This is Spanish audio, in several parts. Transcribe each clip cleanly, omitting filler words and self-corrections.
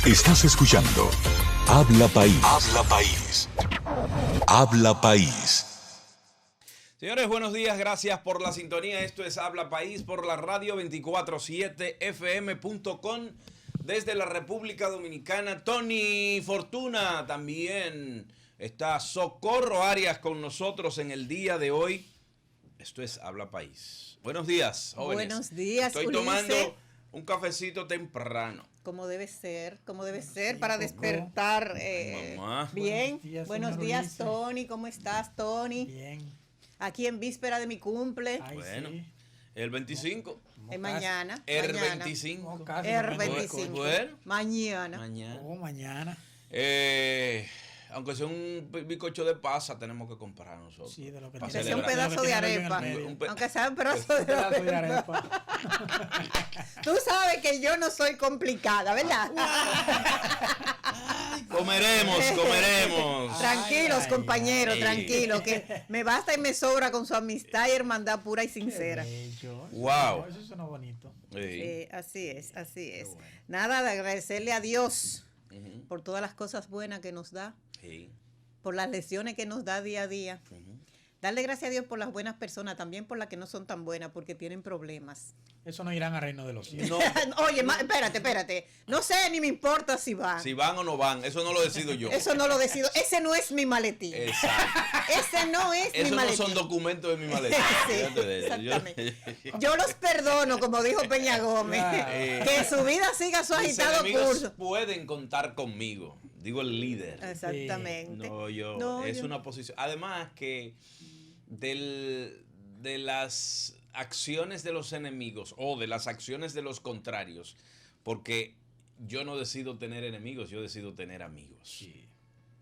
Estás escuchando Habla País. Habla País. Habla País. Señores, buenos días, gracias por la sintonía. Esto es Habla País por la radio 247fm.com desde la República Dominicana. Tony Fortuna también está. Socorro Arias con nosotros en el día de hoy. Esto es Habla País. Buenos días, jóvenes. Buenos días, Estoy Ulises. Tomando un cafecito temprano. Como debe ser para despertar mamá. bien. Buenos Buenos días, días, Tony. ¿Cómo estás, Tony? Bien. Aquí en víspera de mi cumple. Ay, Bueno, sí. el 25. Mañana. El mañana. 25. No, casi R25. Bueno. Mañana. Mañana. Mañana. Aunque sea un bizcocho de pasa, tenemos que comprar nosotros. Sí, de lo que Pa' Aunque tiene- sea un celebrar. pedazo de arepa. Aunque sea un pedazo de Pedazo de arepa. arepa. Tú sabes que yo no soy complicada, ¿verdad? Comeremos. Tranquilos, Ay, compañeros, ay. tranquilos, que me basta y me sobra con su amistad y hermandad pura y sincera. Bello. Wow. Eso suena bonito. Sí. Así es, así es. bueno. Nada de agradecerle a Dios Ujú. por todas las cosas buenas que nos da, Sí. por las lecciones que nos da día a día. Ujú. Darle gracias a Dios por las buenas personas, también por las que no son tan buenas, porque tienen problemas. Eso no irán al reino de los cielos. No, Oye, espérate. No sé ni me importa si van. si van o no van, eso no lo decido yo. Eso no lo decido. Ese no es mi maletín. Exacto. Ese no es mi Esos no maletín. son documentos de mi maleta. Sí, Fíjate de eso. exactamente. Yo los perdono, como dijo Peña Gómez. Claro. Que su vida siga su Mis agitado enemigos curso. pueden contar conmigo. Digo el líder. Exactamente. No, es yo- una posición. Además que de las acciones de los enemigos o de las acciones de los contrarios, porque yo no decido tener enemigos, yo decido tener amigos.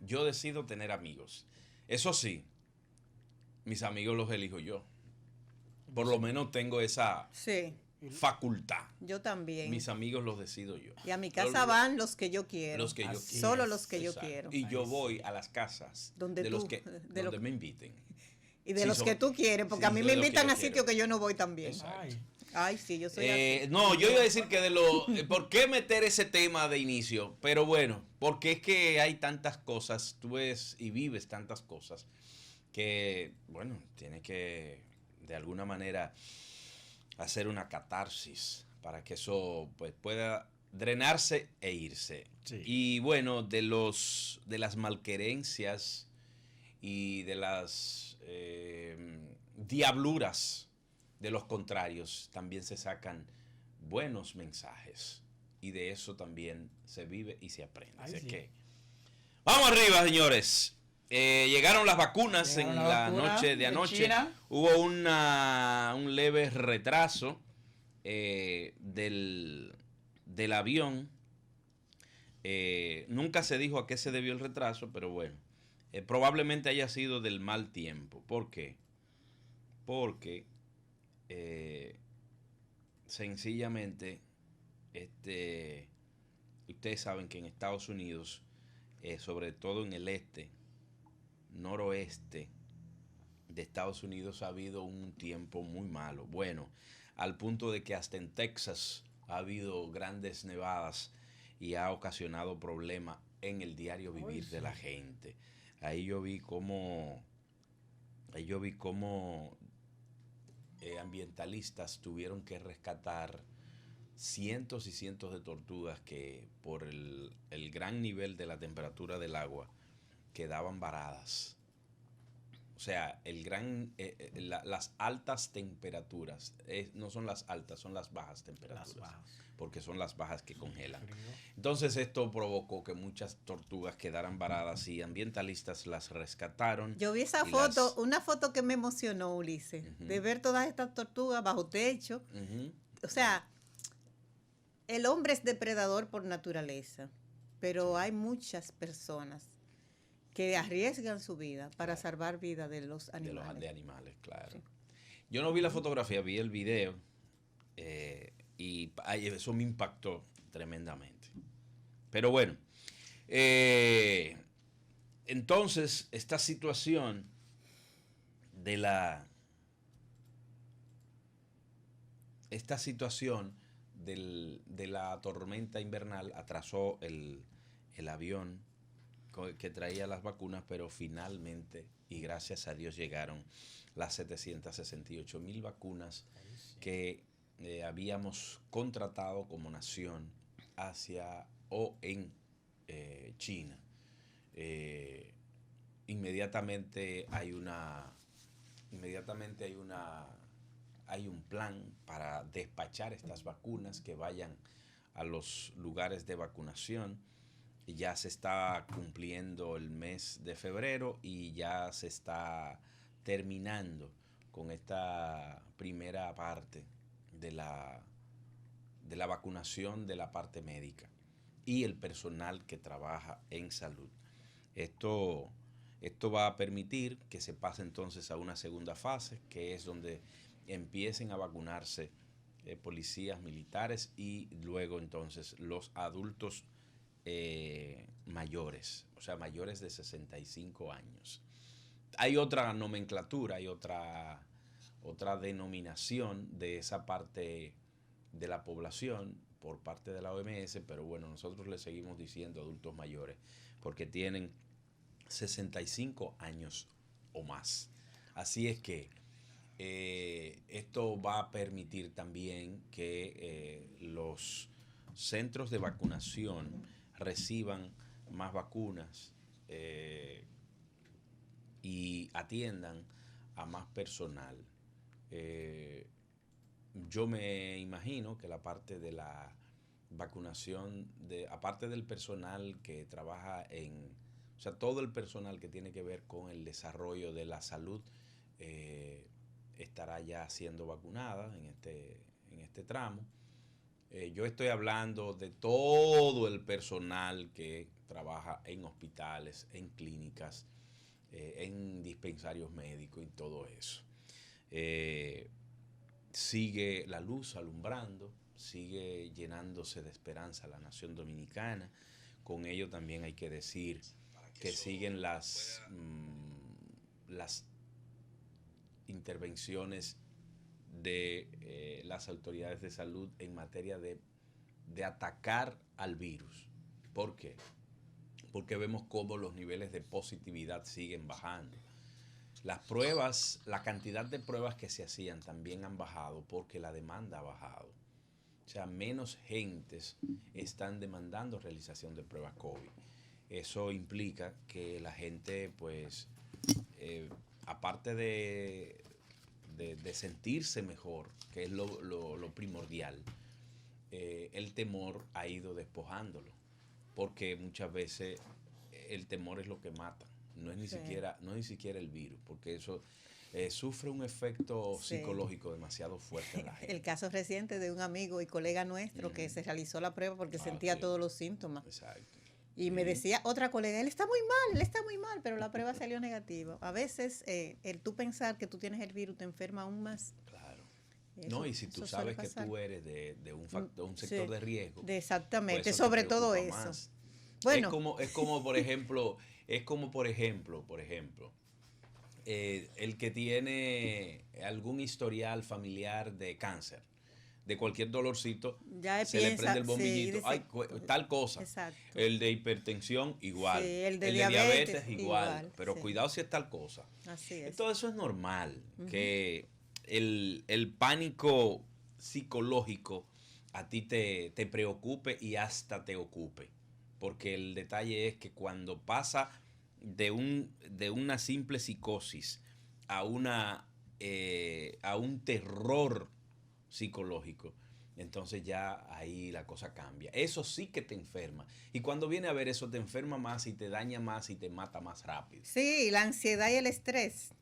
Yo decido tener amigos. Eso sí, mis amigos los elijo yo. Por lo menos tengo esa Sí, facultad. yo también. Mis amigos los decido yo. Y a mi casa van los que yo quiero. Los que yo Así quiero. Solo es. los que yo Exacto. quiero. Y yo Ahí voy sí. a las casas Donde de tú- los que de donde lo- me inviten. Y de Sí, los son- que tú quieres, porque sí, a mí de me los que invitan yo a sitios quiero. que yo no voy también. Exacto. Ay, Ay, sí, yo soy así. No, yo iba a decir que ¿por qué meter ese tema de inicio? Pero bueno, porque es que hay tantas cosas, tú ves y vives tantas cosas, que, bueno, tienes que, de alguna manera, hacer una catarsis para que eso pues, pueda drenarse e irse. Sí. Y bueno, de las malquerencias y de las diabluras de los contrarios también se sacan buenos mensajes y de eso también se vive y se aprende. Ay, Así sí. que vamos arriba, señores. Llegaron las vacunas Llegaron en las la vacunas noche de de anoche. China. Hubo un leve retraso del avión. Nunca se dijo a qué se debió el retraso, pero bueno, probablemente haya sido del mal tiempo. ¿Por qué? Porque sencillamente, ustedes saben que en Estados Unidos, sobre todo en el noroeste de Estados Unidos, ha habido un tiempo muy malo. Bueno, al punto de que hasta en Texas ha habido grandes nevadas y ha ocasionado problemas en el diario vivir de la gente. Ahí yo vi cómo ambientalistas tuvieron que rescatar cientos y cientos de tortugas que por el gran nivel de la temperatura del agua quedaban varadas. O sea, las altas temperaturas, no son las altas, son las bajas temperaturas. Las bajas. Porque son las bajas que congelan. Frío. Entonces esto provocó que muchas tortugas quedaran varadas y ambientalistas las rescataron. Yo vi esa y foto, las- una foto que me emocionó, Ulises, de ver todas estas tortugas bajo techo. Ujú. O sea, el hombre es depredador por naturaleza, pero hay muchas personas que arriesgan su vida para salvar vida de los De los animales. animales, claro. Sí. Yo no vi la fotografía, vi el video y eso me impactó tremendamente. Pero bueno, entonces esta situación esta situación de la tormenta invernal atrasó el avión que traía las vacunas, pero finalmente, y gracias a Dios, llegaron las 768,000 vacunas que habíamos contratado como nación hacia o en China. Inmediatamente hay un plan para despachar estas vacunas que vayan a los lugares de vacunación. Ya se está cumpliendo el mes de febrero y ya se está terminando con esta primera parte de la vacunación de la parte médica y el personal que trabaja en salud. Esto va a permitir que se pase entonces a una segunda fase, que es donde empiecen a vacunarse policías militares y luego entonces los adultos mayores, o sea, mayores de 65 años. Hay otra nomenclatura, hay otra denominación de esa parte de la población por parte de la OMS, pero bueno, nosotros le seguimos diciendo adultos mayores porque tienen 65 años o más. Así es que esto va a permitir también que los centros de vacunación reciban más vacunas y atiendan a más personal. Yo me imagino que la parte de la vacunación, aparte del personal que trabaja o sea, todo el personal que tiene que ver con el desarrollo de la salud estará ya siendo vacunada en este tramo. Yo estoy hablando de todo el personal que trabaja en hospitales, en clínicas, en dispensarios médicos y todo eso. Sigue la luz alumbrando, sigue llenándose de esperanza la nación dominicana. Con ello también hay que decir que siguen las intervenciones de las autoridades de salud en materia de atacar al virus. ¿Por qué? Porque vemos cómo los niveles de positividad siguen bajando. Las pruebas, la cantidad de pruebas que se hacían también han bajado porque la demanda ha bajado. O sea, menos gentes están demandando realización de pruebas COVID. Eso implica que la gente, pues, aparte de sentirse mejor, que es lo primordial, el temor ha ido despojándolo, porque muchas veces el temor es lo que mata, no es ni siquiera el virus, porque eso sufre un efecto psicológico demasiado fuerte en la gente. El caso reciente de un amigo y colega nuestro que se realizó la prueba porque sentía todos los síntomas. Exacto. Y me decía otra colega, él está muy mal, pero la prueba salió negativa. A veces el tú pensar que tú tienes el virus te enferma aún más. Claro. No, y si tú sabes que tú eres de un sector de riesgo. Exactamente, pues sobre todo eso. Más. Bueno. Es como por ejemplo, el que tiene algún historial familiar de cáncer, de cualquier dolorcito, ya se le prende el bombillito, dice, tal cosa. Exacto. El de hipertensión, igual. Sí, el de diabetes, igual. Pero sí. Cuidado si es tal cosa. Así es. Todo eso es normal, que el pánico psicológico a ti te preocupe y hasta te ocupe. Porque el detalle es que cuando pasa de una simple psicosis a un terror psicológico, entonces ya ahí la cosa cambia. Eso sí que te enferma. Y cuando viene a ver eso, te enferma más y te daña más y te mata más rápido. Sí, la ansiedad y el estrés.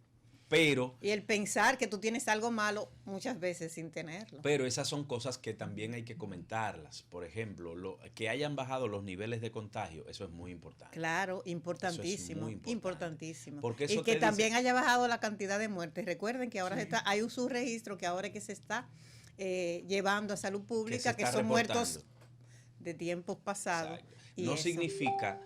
Pero... Y el pensar que tú tienes algo malo muchas veces sin tenerlo. Pero esas son cosas que también hay que comentarlas. Por ejemplo, que hayan bajado los niveles de contagio, eso es muy importante. Claro, importantísimo. Eso es muy importantísimo. Porque eso y que también haya bajado la cantidad de muertes. Recuerden que ahora hay un subregistro que ahora es que se está llevando a salud pública, que son muertos de tiempos pasados. No eso significa,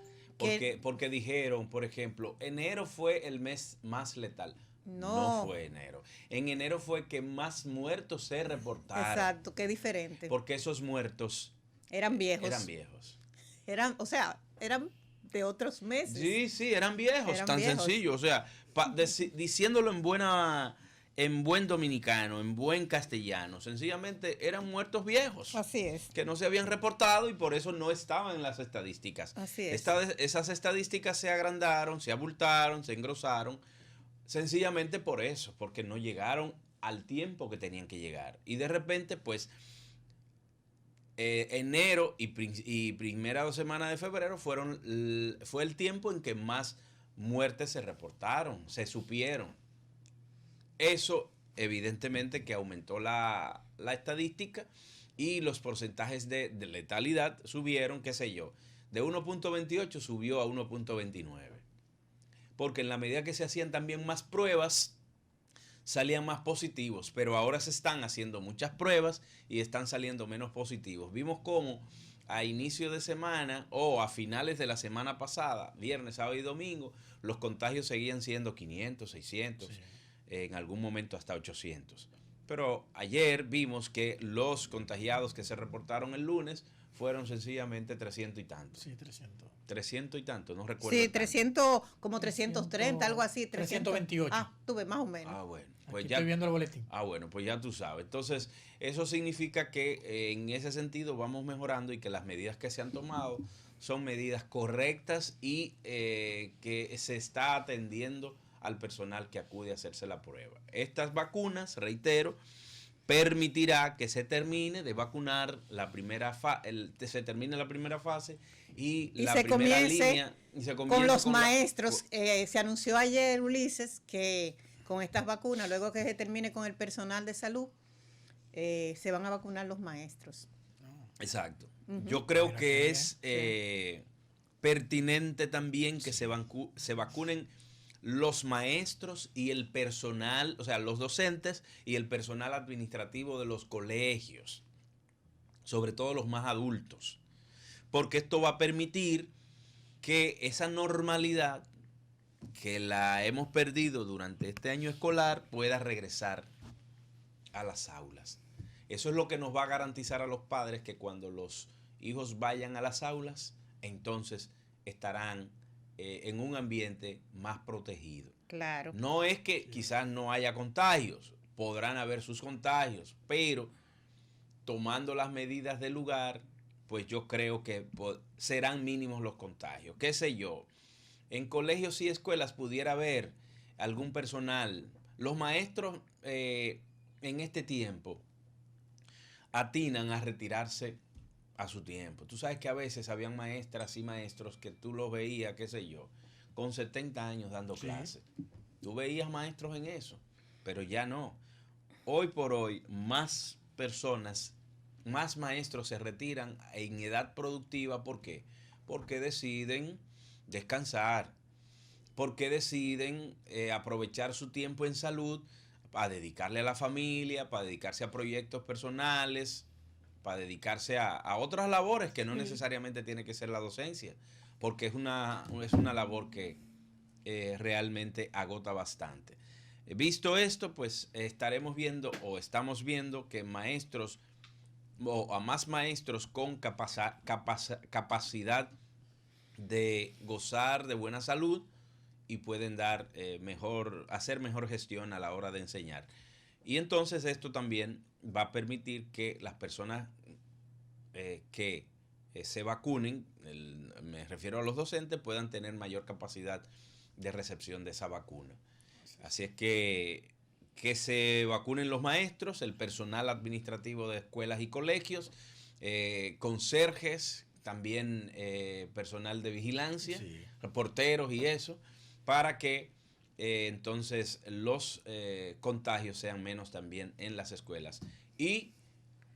porque dijeron, por ejemplo, enero fue el mes más letal. No fue enero. En enero fue que más muertos se reportaron. Exacto, qué diferente. Porque esos muertos eran viejos. O sea, eran de otros meses. Sí, eran viejos, tan sencillo. O sea, diciéndolo en buen dominicano, en buen castellano, sencillamente eran muertos viejos. Así es. Que no se habían reportado y por eso no estaban en las estadísticas. Así es. Esas estadísticas se agrandaron, se abultaron, se engrosaron, sencillamente por eso, porque no llegaron al tiempo que tenían que llegar. Y de repente, pues, enero y primera 2 semanas de febrero fue el tiempo en que más muertes se reportaron, se supieron. Eso, evidentemente, que aumentó la estadística y los porcentajes de letalidad subieron, qué sé yo, de 1.28 subió a 1.29. Porque en la medida que se hacían también más pruebas, salían más positivos, pero ahora se están haciendo muchas pruebas y están saliendo menos positivos. Vimos cómo a inicio de semana o a finales de la semana pasada, viernes, sábado y domingo, los contagios seguían siendo 500, 600, sí, en algún momento hasta 800. Pero ayer vimos que los contagiados que se reportaron el lunes fueron sencillamente 300 y tantos. Sí, 300. 300 y tantos, no recuerdo. Sí, 300, como 330, algo así. 328. Tuve más o menos. Bueno. Pues Aquí estoy viendo el boletín. Bueno, pues ya tú sabes. Entonces, eso significa que en ese sentido vamos mejorando y que las medidas que se han tomado son medidas correctas y que se está atendiendo al personal que acude a hacerse la prueba. Estas vacunas, reitero, permitirá que se termine de vacunar se termine la primera fase y la se primera línea. Y se con los maestros. Se anunció ayer, Ulises, que con estas vacunas, luego que se termine con el personal de salud, se van a vacunar los maestros. Exacto. Yo creo que es pertinente también que se vacunen los maestros y el personal, o sea, los docentes y el personal administrativo de los colegios, sobre todo los más adultos, porque esto va a permitir que esa normalidad que la hemos perdido durante este año escolar pueda regresar a las aulas. Eso es lo que nos va a garantizar a los padres que cuando los hijos vayan a las aulas, entonces estarán en un ambiente más protegido. Claro. No es que quizás no haya contagios, podrán haber sus contagios, pero tomando las medidas del lugar, pues yo creo que serán mínimos los contagios. ¿Qué sé yo? En colegios y escuelas pudiera haber algún personal. Los maestros en este tiempo atinan a retirarse a su tiempo. Tú sabes que a veces habían maestras y maestros que tú los veías, qué sé yo, con 70 años dando clases. Tú veías maestros en eso, pero ya no. Hoy por hoy, más personas, más maestros se retiran en edad productiva. ¿Por qué? Porque deciden descansar, porque deciden aprovechar su tiempo en salud para dedicarle a la familia, para dedicarse a proyectos personales, para dedicarse a otras labores que no necesariamente tiene que ser la docencia, porque es una labor que realmente agota bastante. Visto esto, pues estaremos viendo o estamos viendo que maestros o a más maestros con capacidad de gozar de buena salud y pueden dar hacer mejor gestión a la hora de enseñar. Y entonces esto también va a permitir que las personas que se vacunen, me refiero a los docentes, puedan tener mayor capacidad de recepción de esa vacuna. Así es que se vacunen los maestros, el personal administrativo de escuelas y colegios, conserjes, también personal de vigilancia, sí, reporteros y eso, para que entonces los contagios sean menos también en las escuelas. Y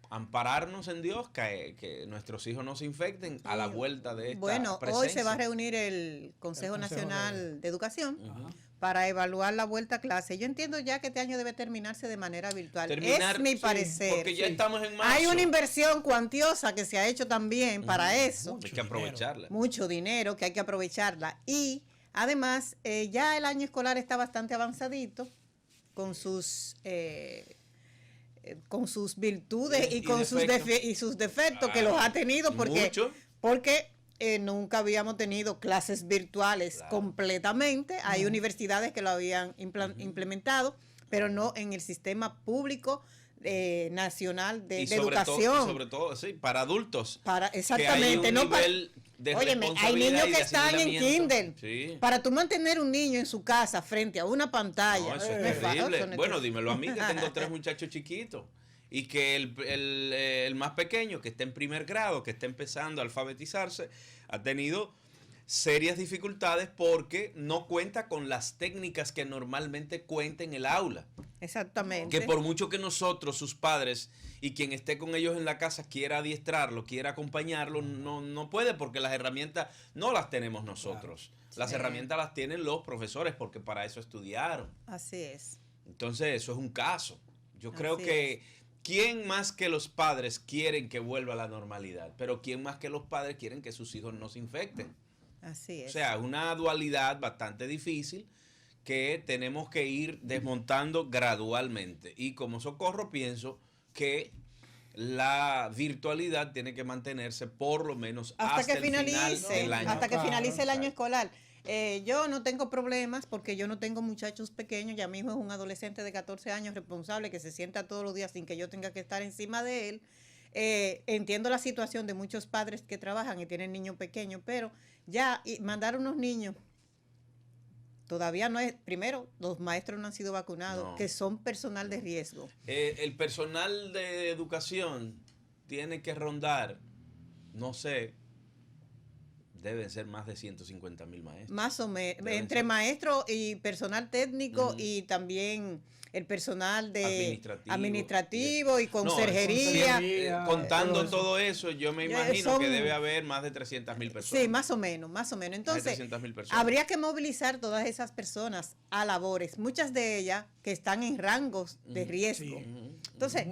ampararnos en Dios, que nuestros hijos no se infecten a la vuelta de esta presencia. Hoy se va a reunir el Consejo Nacional de Educación para evaluar la vuelta a clase. Yo entiendo ya que este año debe terminarse de manera virtual. Es mi parecer. Porque ya estamos en marzo. Hay una inversión cuantiosa que se ha hecho también para eso. Hay que aprovecharla. Mucho dinero que hay que aprovecharla. Y Además, ya el año escolar está bastante avanzadito con sus virtudes y con sus defectos que los ha tenido porque nunca habíamos tenido clases virtuales completamente. Hay universidades que lo habían implementado, pero no en el sistema público nacional de educación. Sobre todo, sí, para adultos. Exactamente, no para... Óyeme, hay niños que están en kinder. Sí. Para tú mantener un niño en su casa frente a una pantalla. No, eso es terrible. Bueno, dímelo a mí, que tengo 3 muchachos chiquitos. Y que el más pequeño, que está en primer grado, que está empezando a alfabetizarse, ha tenido serias dificultades porque no cuenta con las técnicas que normalmente cuenta en el aula. Exactamente. Que por mucho que nosotros, sus padres, y quien esté con ellos en la casa quiera adiestrarlo, quiera acompañarlo, no puede, porque las herramientas no las tenemos nosotros. Claro. Las herramientas las tienen los profesores, porque para eso estudiaron. Así es. Entonces, eso es un caso. Yo creo que ¿quién más que los padres quieren que vuelva a la normalidad? Pero ¿quién más que los padres quieren que sus hijos no se infecten? Así es. O sea, una dualidad bastante difícil que tenemos que ir desmontando gradualmente. Y como Socorro pienso que la virtualidad tiene que mantenerse por lo menos hasta el final del año. Hasta que finalice el año escolar. Yo no tengo problemas porque yo no tengo muchachos pequeños. Ya mismo es un adolescente de 14 años responsable que se sienta todos los días sin que yo tenga que estar encima de él. Entiendo la situación de muchos padres que trabajan y tienen niños pequeños, pero ya mandar unos niños, todavía no es, primero, los maestros no han sido vacunados, que son personal de riesgo. El personal de educación tiene que rondar, no sé, deben ser más de 150,000 maestros. Más o menos, entre maestros y personal técnico y también el personal de administrativo y conserjería. Contando todo eso, yo me imagino que debe haber más de 300,000 personas. Sí, más o menos. Entonces, habría que movilizar todas esas personas a labores, muchas de ellas que están en rangos de riesgo. Sí. Entonces,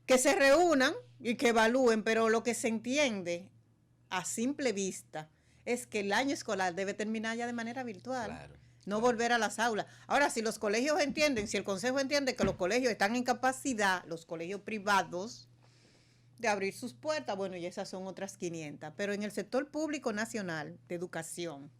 que se reúnan y que evalúen, pero lo que se entiende a simple vista es que el año escolar debe terminar ya de manera virtual. Claro. No volver a las aulas. Ahora, si los colegios entienden, si el consejo entiende que los colegios están en capacidad, los colegios privados, de abrir sus puertas, bueno, y esas son otras 500. Pero en el sector público nacional de educación,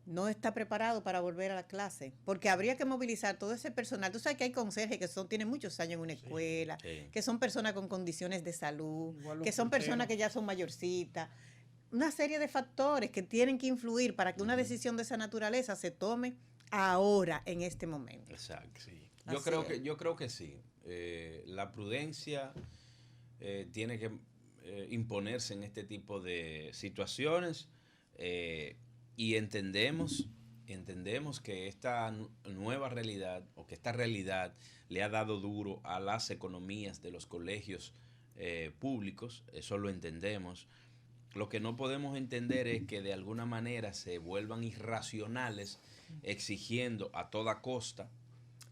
no está preparado para volver a la clase, porque habría que movilizar todo ese personal. Tú sabes que hay conserjes que tienen muchos años en una escuela, que son personas con condiciones de salud, que son personas que ya son mayorcitas. Una serie de factores que tienen que influir para que una decisión de esa naturaleza se tome ahora, en este momento. Exacto, sí. Yo creo que sí. La prudencia tiene que imponerse en este tipo de situaciones y entendemos que esta nueva realidad o que esta realidad le ha dado duro a las economías de los colegios públicos. Eso lo entendemos. Lo que no podemos entender es que de alguna manera se vuelvan irracionales exigiendo a toda costa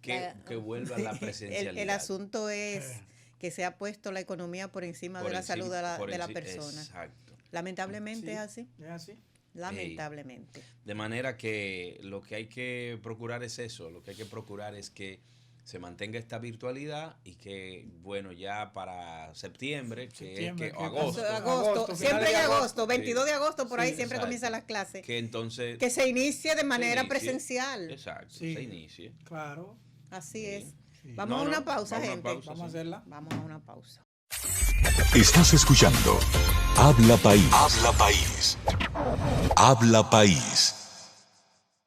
que vuelva la presencialidad. El asunto es que se ha puesto la economía por encima de la salud de la persona. Exacto. Lamentablemente es así. Es así. Lamentablemente. De manera que lo que hay que procurar es eso. Lo que hay que procurar es que se mantenga esta virtualidad y que, bueno, ya para septiembre, agosto. Siempre en agosto, 22 de agosto, por ahí siempre comienzan las clases. Que se inicie de manera presencial. Exacto, se inicie. Claro. Así es. Vamos a una pausa, gente. Vamos a hacerla. Vamos a una pausa. Estás escuchando Habla País. Habla País. Habla País.